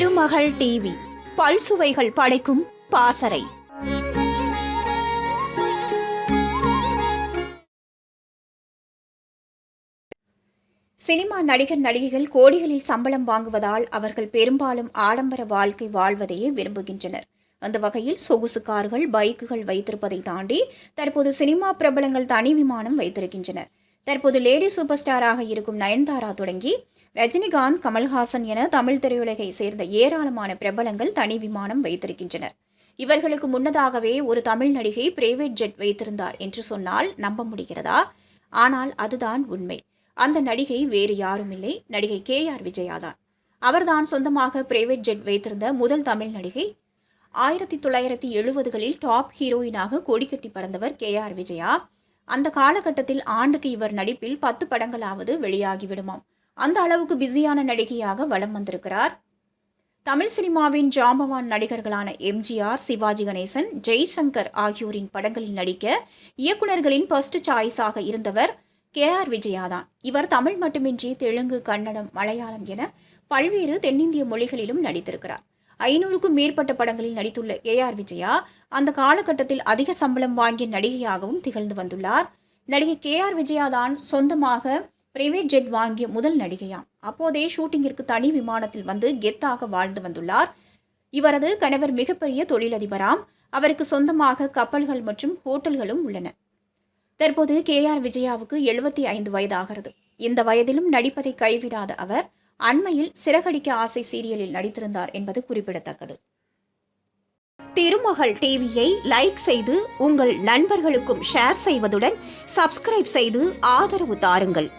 திருமகள் TV பல்சுவைகள் படைக்கும் பாசறை. Cinema நடிகர் நடிகைகள் கோடிகளில் சம்பளம் வாங்குவதால் அவர்கள் பெரும்பாலும் ஆடம்பர வாழ்க்கை வாழ்வதையே விரும்புகின்றனர். அந்த வகையில் சொகுசு கார்கள், பைக்குகள் வைத்திருப்பதை தாண்டி தற்போது சினிமா பிரபலங்கள் தனி விமானம் வைத்திருக்கின்றனர். தற்போது லேடி சூப்பர் ஸ்டாராக இருக்கும் நயன்தாரா தொடங்கி ரஜினிகாந்த், கமல்ஹாசன் என தமிழ் திரையுலகை சேர்ந்த ஏராளமான பிரபலங்கள் தனி விமானம் வைத்திருக்கின்றனர். இவர்களுக்கு முன்னதாகவே ஒரு தமிழ் நடிகை பிரைவேட் ஜெட் வைத்திருந்தார் என்று சொன்னால் நம்ப முடிகிறதா? ஆனால் அதுதான் உண்மை. அந்த நடிகை வேறு யாரும் இல்லை, நடிகை KR விஜயா தான். அவர்தான் சொந்தமாக பிரைவேட் ஜெட் வைத்திருந்த முதல் தமிழ் நடிகை. 1970களில் டாப் ஹீரோயினாக கொடிக்கட்டி பறந்தவர் KR விஜயா. அந்த காலகட்டத்தில் ஆண்டுக்கு இவர் நடிப்பில் 10 படங்களாவது வெளியாகிவிடுமாம். அந்த அளவுக்கு பிஸியான நடிகையாக வலம் வந்திருக்கிறார். தமிழ் சினிமாவின் ஜாம்பவான் நடிகர்களான MGR, சிவாஜி கணேசன், ஜெய்சங்கர் ஆகியோரின் படங்களில் நடிக்க இயக்குநர்களின் ஃபர்ஸ்ட் சாய்ஸாக இருந்தவர் KR விஜயா தான். இவர் தமிழ் மட்டுமின்றி தெலுங்கு, கன்னடம், மலையாளம் என பல்வேறு தென்னிந்திய மொழிகளிலும் நடித்திருக்கிறார். 500க்கும் மேற்பட்ட படங்களில் நடித்துள்ள KR விஜயா அந்த காலகட்டத்தில் அதிக சம்பளம் வாங்கிய நடிகையாகவும் திகழ்ந்து வந்துள்ளார். நடிகை KR விஜயா தான் சொந்தமாக பிரைவேட் ஜெட் வாங்கிய முதல் நடிகையாம். அப்போதே ஷூட்டிங்கிற்கு தனி விமானத்தில் வந்து கெத்தாக வாழ்ந்து வந்துள்ளார். இவரது கணவர் மிகப்பெரிய தொழிலதிபராம். அவருக்கு சொந்தமாக கப்பல்கள் மற்றும் ஹோட்டல்களும் உள்ளன. தற்போது KR விஜயாவுக்கு 75 வயதாகிறது. இந்த வயதிலும் நடிப்பதை கைவிடாத அவர் அண்மையில் சிறகடிக்க ஆசை சீரியலில் நடித்திருந்தார் என்பது குறிப்பிடத்தக்கது. திருமகள் டிவியை லைக் செய்து உங்கள் நண்பர்களுக்கும் ஷேர் செய்வதுடன் சப்ஸ்கிரைப் செய்து ஆதரவு தாருங்கள்.